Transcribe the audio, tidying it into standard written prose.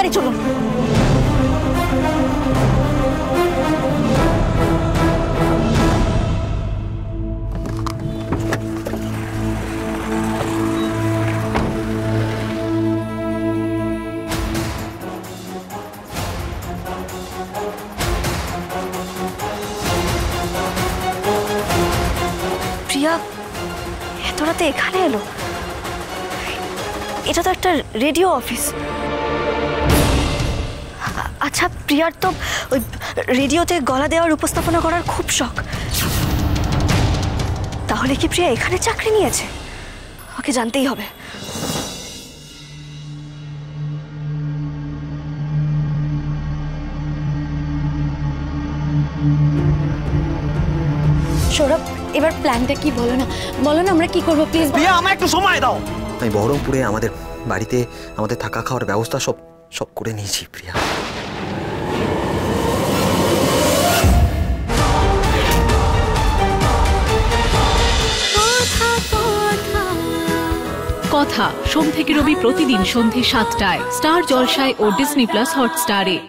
তাড়াতাড়ি চলুন। প্রিয়া এত রাতে এখানে এলো? এটা তো একটা রেডিও অফিস। আচ্ছা, প্রিয়ার তো ওই রেডিওতে গলা দেওয়ার উপস্থাপনা করার খুব শখ। তাহলে কি প্রিয়া এখানে চাকরি নিয়েছে? ওকে জানতেই হবে। সৌরভ, এবার প্ল্যানটা কি বলো না, বলো না আমরা কি করবো প্লিজ। প্রিয়া আমায় একটু সময় দাও। আমি বহরমপুরে আমাদের বাড়িতে আমাদের থাকা খাওয়ার ব্যবস্থা সব করে নিয়েছি প্রিয়া। কথা সোম থেকে রবি প্রতিদিন সন্ধ্যে ৭টায় স্টার জলসায় ও ডিজনি প্লাস হটস্টারে।